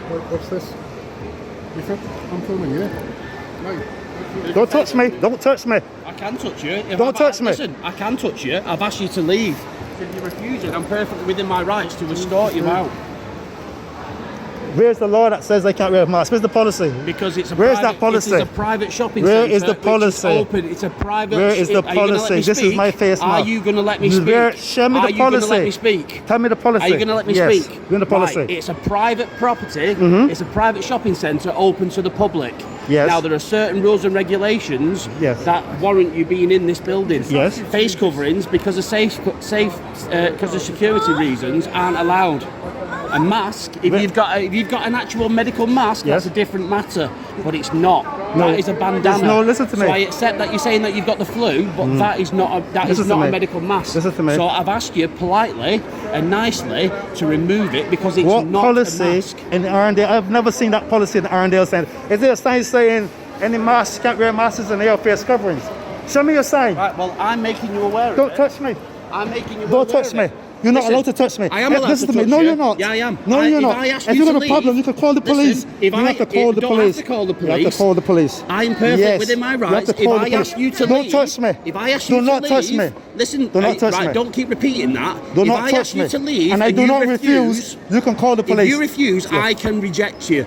What's this? I'm filming you. No. Don't touch me. Don't touch me. I can touch you. Don't touch me. Listen, I can touch you. I've asked you to leave. If you refuse it, I'm perfectly within my rights to escort you out. Where's the law that says they can't wear masks? Where's the policy? Because it's a Where's private, that policy? It is a private shopping Where centre. is the policy? Which is open. It's a private. Where is the Are you gonna let policy? me This speak? is my face Are mask. you going to let me speak? Show me the Are you going to policy. let me speak? Tell me the policy. Are you going to let me yes. speak? Give me the policy. Right, it's a private property. It's a private shopping centre open to the public. Yes. Now there are certain rules and regulations that warrant you being in this building. Yes. Face coverings, because of because of security reasons, aren't allowed. A mask, if you've got an actual medical mask, that's a different matter. But it's not. No, that is a bandana. No, listen to me. So I accept that you're saying that you've got the flu, but that is not a medical mask. Listen to me. So I've asked you politely and nicely to remove it because it's what not policy a mask. in Arndale? I've never seen that policy in the Arndale Centre. Is there a sign saying any masks can't wear masks and they are face coverings? Show me your sign. Right. Well, I'm making you aware. Don't of it. touch me. I'm making you aware. Don't touch me. You're not allowed to touch me. I am allowed Listen to to me. touch No, you. you're not. Yeah, I am. No, you're if not. I ask If you you've to got a problem, you can call the police. Listen, You have to call the don't police. have to call the You have police. to call the police. I'm perfect within my rights. If I ask you to Don't leave, touch me. If I ask you Do to not leave, touch me. Listen, Do not touch me. Don't keep repeating that. Do if not I touch ask me. you to leave and I do you not refuse, you can call the police. If you refuse, I can reject you.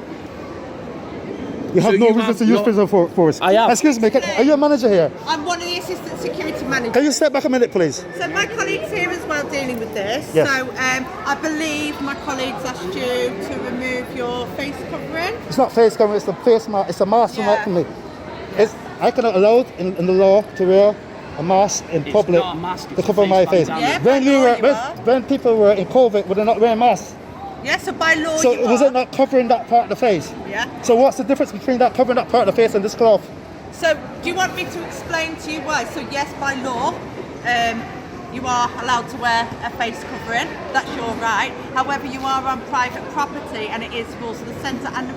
You have So no you reason have to use no- physical force. I am. Excuse me, are you a manager here? I'm one of the assistant security managers. Can you step back a minute, please? So my colleague's here as well dealing with this. Yes. So I believe my colleagues asked you to remove your face covering. It's not face covering, it's a face mask. It's a mask for me. I cannot allow it in the law to wear a mask in public not a mask, to it's cover a my face face. bandana. Yeah, When people were in COVID, were they not wearing masks? Yeah, so by law So you was are. it not covering that part of the face? Yeah. So what's the difference between that covering that part of the face and this cloth? So do you want me to explain to you why? So yes, by law, you are allowed to wear a face covering. That's your right. However, you are on private property and it is rules of the centre. And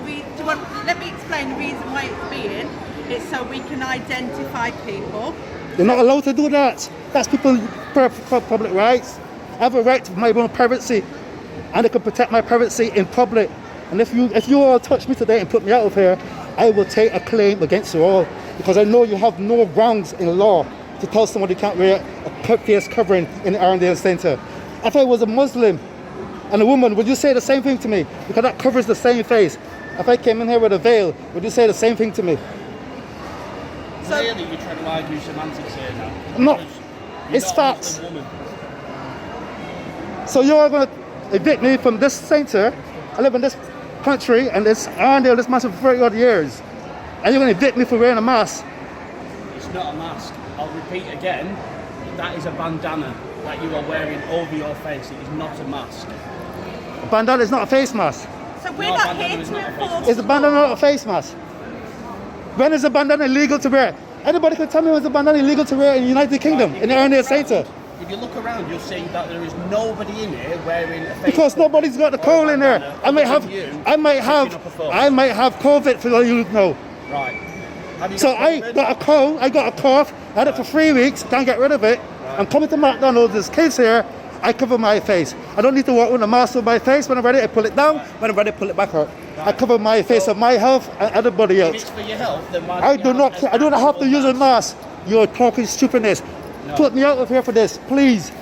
let me explain the reason why it's being. It's so we can identify people. You're not allowed to do that. That's people's public rights. I have a right to my own privacy, and it can protect my privacy in public. And if you all touch me today and put me out of here, I will take a claim against you all, because I know you have no grounds in law to tell somebody can't wear a face covering in the Arndale Centre. If I was a Muslim and a woman, would you say the same thing to me? Because that covers the same face. If I came in here with a veil, would you say the same thing to me? So Clearly, you're trying to argue semantics here now. I'm not. Because It's you're not a facts. Muslim woman. So you're going to evict me from this centre. I live in this country and this Arndale, this massive for 30 odd years. And you're going to evict me for wearing a mask. It's not a mask. I'll repeat again. That is a bandana that you are wearing over your face. It is not a mask. A bandana is not a face mask. So we're No, not bandana here is to not a face enforce Is a bandana not a face mask? When is a bandana illegal to wear? Anybody can tell me when is a bandana illegal to wear in the United Kingdom, in the Arndale Centre? If you look around, you'll see that there is nobody in here wearing a face. Because nobody's got the coal in there. I might have COVID for all you know. Right. Have you So got I COVID? got a cold, I got a cough, I had it for 3 weeks, can't get rid of it. I'm coming to McDonald's, there's kids here, I cover my face. I don't need to walk with a mask on my face. When I'm ready, I pull it down. When I'm ready, I pull it back up. I cover my face of my health and everybody If else. it's for your health, then why I don't do you not I do not have to use a mask. You're talking stupidness. No. Put me out of here for this, please.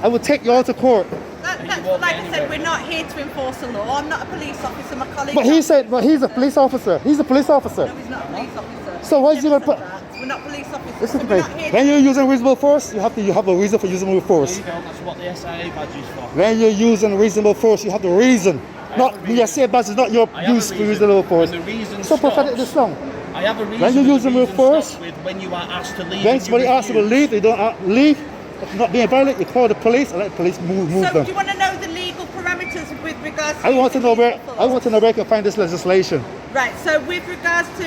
I will take you all to court. That's like I said, we're not here to enforce the law. I'm not a police officer. My colleague. But he said, but he's a police officer. He's a police officer. No, he's not a police officer. So why is he Never gonna said that. We're not police officers. Listen so to we're me. not here When you're using reasonable force, you have a reason for using force. You don't, that's what the SIA badge is for. When you're using reasonable force, you have the reason. Not the SIA badge is not your I have a use for reason. reasonable force. And the reason So pathetic stops- this song. I have a reason. When you're and the using reason force- stops with when you are asked to leave. When and somebody you asks you to refuse. leave, they don't leave. If you're not being violent, you call the police and let the police move So them. do you want to know the legal parameters with regards to I want to know where reasonable I want to know where I can find this legislation. Right, so with regards to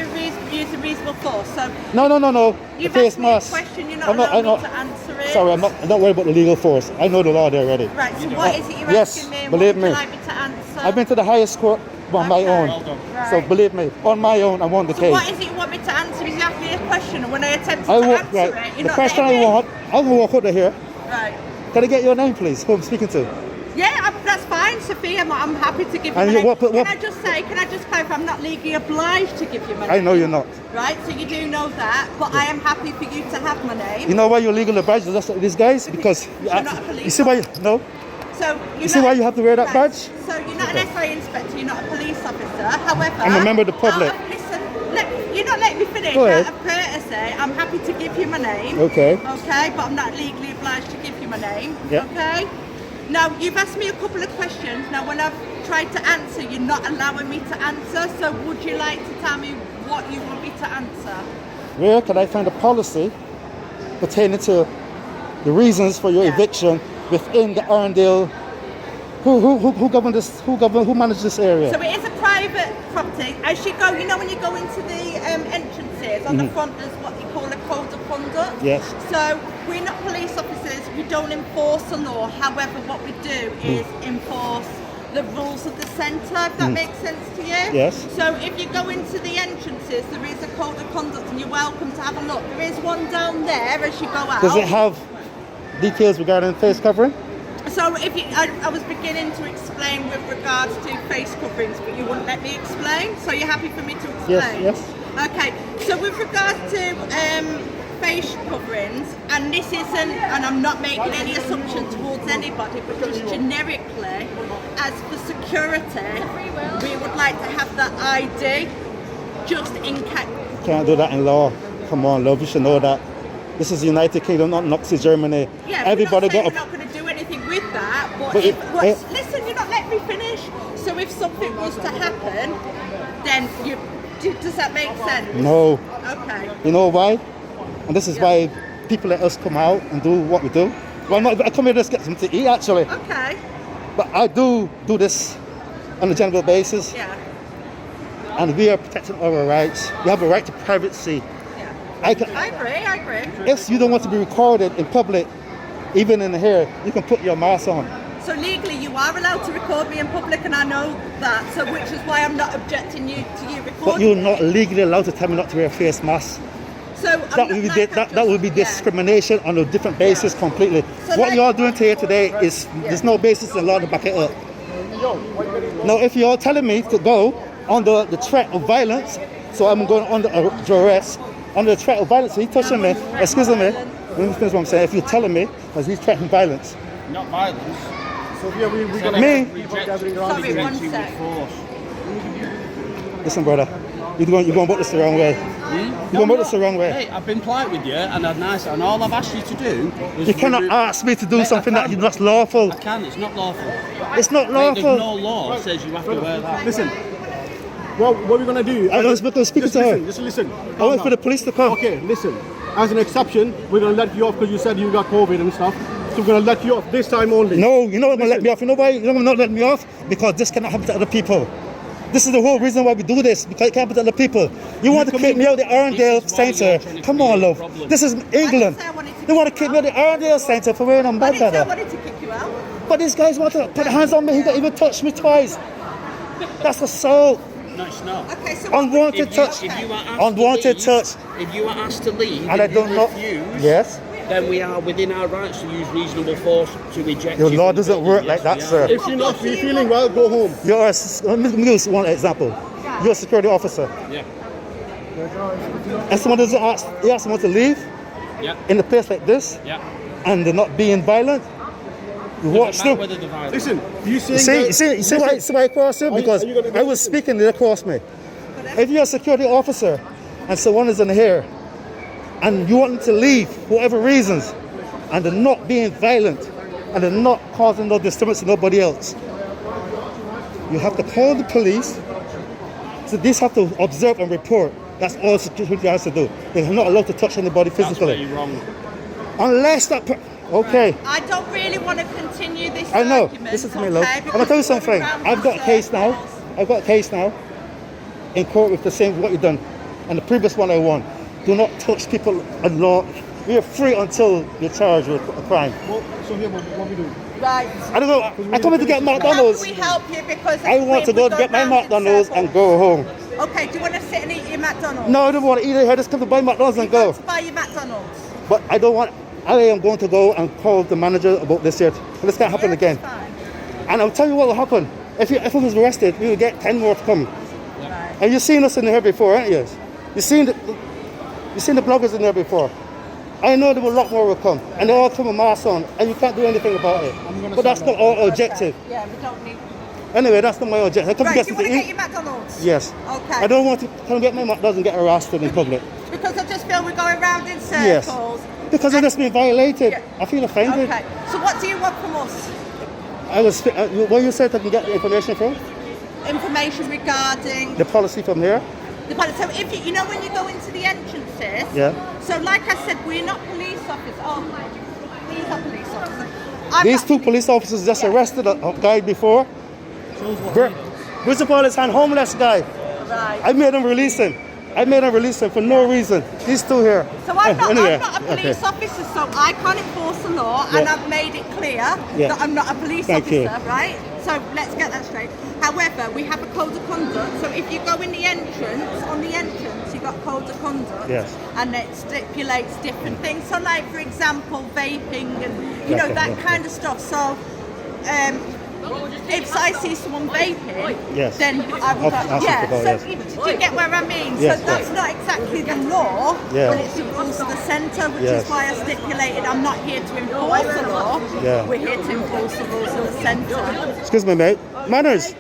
using reasonable force, so No. you've The face asked me a mask. question, you're not I'm not- allowed me to answer it. Sorry, I'm not worried about the legal force. I know the law there already. Right, so what is it you're Yes, asking me and believe what would you me. like me to answer? I've been to the highest court on my Okay. own. Well done. So Right. believe me, on my own, I won the So case. what is it you want me to answer? Because you asked me a question and when I attempted I to want answer right. it, you're The not question I letting me. want, I'm gonna walk out of here. Right. Can I get your name, please? Who I'm speaking to? Yeah, that's fine, Sophia. I'm happy to give you And my you- name. what- Can I just clarify, I'm not legally obliged to give you my name. I know you're not. Right, so you do know that, but I am happy for you to have my name. You know why you're legally obliged to just like these guys? Because You're not a police you see why no? So You see why you have to wear that right, badge? So you're not an SI inspector, you're not a police officer. However, I'm a member of the public. Listen, you're not letting me finish. Go ahead. Out of courtesy, I'm happy to give you my name. Okay. Okay, but I'm not legally obliged to give you my name. Yeah. Okay. Now you've asked me a couple of questions. Now when I've tried to answer, you're not allowing me to answer. So would you like to tell me what you want me to answer? Where can I find a policy pertaining to the reasons for your Yeah. eviction within the Arndale? Who governs this? Who manages this area? So it is a private property. As you go, you know when you go into the entrances, on the front there's what you call a code of conduct. Yes. So we're not police officers, we don't enforce the law. However, what we do is enforce the rules of the centre, if that makes sense to you. Yes. So if you go into the entrances, there is a code of conduct and you're welcome to have a look. There is one down there as you go out. Does it have details regarding face covering? So if you, I was beginning to explain with regards to face coverings, but you wouldn't let me explain. So you're happy for me to explain? Yes. Okay. So with regards to face coverings, and this isn't, and I'm not making any assumption towards anybody, but just generically, as for security, we would like to have that ID just in case. Can't do that in law. Come on, love, you should know that. This is the United Kingdom, not Nazi Germany. Yeah, Everybody we're got not going to do anything with that, but, But listen, you're not letting me finish. So if something was to happen, then does that make sense? No. Okay. You know why? And this is why people like us come out and do what we do. Well, I come here just to get something to eat, actually. Okay. But I do this on a general basis. Yeah. And we are protecting our rights. We have a right to privacy. Yeah. I agree. If you don't want to be recorded in public, even in here, you can put your mask on. So legally, you are allowed to record me in public, and I know that. So which is why I'm not objecting to you recording. But you're not legally allowed to tell me not to wear a face mask. So That would be discrimination on a different basis completely. So What you're doing here today is there's no basis in law to back it up. Now, if you're telling me to go under the threat of violence, so I'm going under duress, under the threat of violence, he's touching me. Excuse me. Let me finish what I'm saying. If you're telling me, because he's threatening violence. Not violence. Sophia, we're gonna Me? gathering around. Sorry, one sec. Listen, brother, you're going about this the wrong way. You're going about this the wrong way. Hey, I've been polite with you and I'm nice, and all I've asked you to do is... You cannot ask me to do something that's lawful. I can, it's not lawful. It's not Mate, there's lawful. no law that says you have to wear that. Listen. Well, what we're gonna do? I was speaking to her. Just listen. I wait for the police to come. Okay, listen. As an exception, we're gonna let you off because you said you got COVID and stuff. So we're gonna let you off this time only. No, you know what gonna let me off? You know why? You know why I'm not letting me off? Because this cannot happen to other people. This is the whole reason why we do this, because it can't happen to other people. You want to kick me out the Arndale This is why you're Centre? trying to Come on, create a love. problem. This is England. say I wanted to They want to kick kick you me out the Arndale Centre for wearing a I bad didn't say I leather. wanted to kick you out. But these guys want to put their hands on me. He didn't even touch me twice. That's assault. No, it's not. Okay, so Unwanted touch. If you are asked Unwanted to touch. leave, if you are asked to leave And I you don't know. refuse, Yes. then we are within our rights to use reasonable force to eject Your you law from the doesn't building. work Yes, like that, we are. sir. If you're not feeling well, go home. Let me use one example. You're a security officer. Yeah. And someone doesn't ask, you ask someone to leave Yeah. in a place like this, Yeah. and they're not being violent. You watch Doesn't matter them. whether the violence. Listen, you saying You see why I crossed him? Are you- Because are you gonna- I was speaking, they crossed me. If you're a security officer and someone is in here and you want them to leave for whatever reasons, and they're not being violent and they're not causing no disturbance to nobody else, you have to call the police. So these have to observe and report. That's all security has to do. They're not allowed to touch anybody That's where physically. you're wrong. Unless that okay. I don't really want to continue this I know. argument. Listen to me, love. okay, I'm gonna tell you because we're something. around I've got a case now. circles. I've got a case now in court with the same what you've done, and the previous one I won. Do not touch people and law. We are free until you're charged with a crime. Well, so here, what we do? Right. I don't know. I come in to get How McDonald's. can we help you? Because I want to we go get my round in McDonald's and circles. go home. Okay, do you want to sit and eat your McDonald's? No, I don't want to eat it here. Just come to buy McDonald's and You go. want to buy your McDonald's. But I don't want. I am going to go and call the manager about this here. This can't happen Yeah, again. that's fine. And I'll tell you what will happen. If I was arrested, we would get 10 more to come. Right. And you've seen us in here before, haven't you? You've seen the bloggers in there before. I know there will a lot more will come. And they all come with masks on, and you can't do anything about it. But that's not our objective. Yeah, we don't need. Anyway, that's not my objective. I come Right, to you get want to something get to your eat. McDonald's? Yes. Okay. I don't want to come get my McDonald's and get arrested in public. Because I just feel we're going round in Yes. circles. Because I've just been violated. Yeah. I feel offended. Okay. So what do you want from us? What you said I can get the information from? Information regarding The policy from here? the pilot. So if you know when you go into the entrances. Yeah. So like I said, we're not police officers. Oh, these are police officers. I'm These not two police officers just Yeah. arrested a guy before. Where's the police and homeless guy? Right. I made them release him. I made them release him for no reason. These two here. So I'm not, Anyway, I'm not a police officer, so I can't enforce the law, and Yeah. I've made it clear Yeah. that I'm not a police Thank officer, you. right? So let's get that straight. However, we have a code of conduct, so if you go in the entrance, on the entrance, you've got code of conduct, Yes. and it stipulates different things. So like, for example, vaping and, you know, Okay, that yeah. kind of stuff. So, if I see someone vaping, Yes. then I would I'll ask yeah. you about, So yes. do you get where I mean? Yes, So that's yes. not exactly the law, Yeah. but it's the rules of the centre, which Yes. is why I stipulated I'm not here to enforce the law. Yeah. We're here to enforce the rules of the centre. Excuse me, mate. Manners.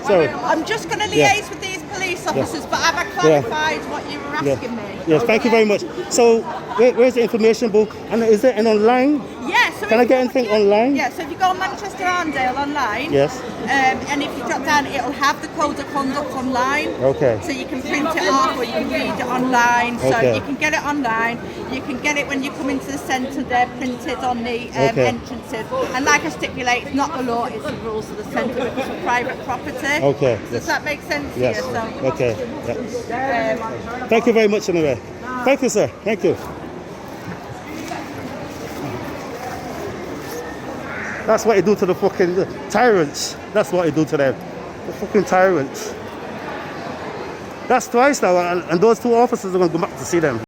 Sorry. I'm just going to Yeah. liaise with these police officers, but have I clarified what you were Yeah. asking me? Yes, thank you very much. So, where's the information book? And is it an online? Yeah, so Can if I get you go- anything online? Yeah, so if you go on Manchester Arndale online, Yes. and if you drop down, it'll have the code of conduct online. Okay. So you can print it off or you can read it online. So Okay. you can get it online. You can get it when you come into the centre. They're printed on the Okay. entrances. And like I stipulate, it's not the law; it's the rules of the centre because it's private property. Okay, Does yes. that make sense Yes. to you? So, Okay. Yeah. Thank you very much anyway. Thank you, sir. Thank you. That's what you do to the fucking tyrants. That's what you do to them. The fucking tyrants. That's twice now, and those two officers are going to go back to see them.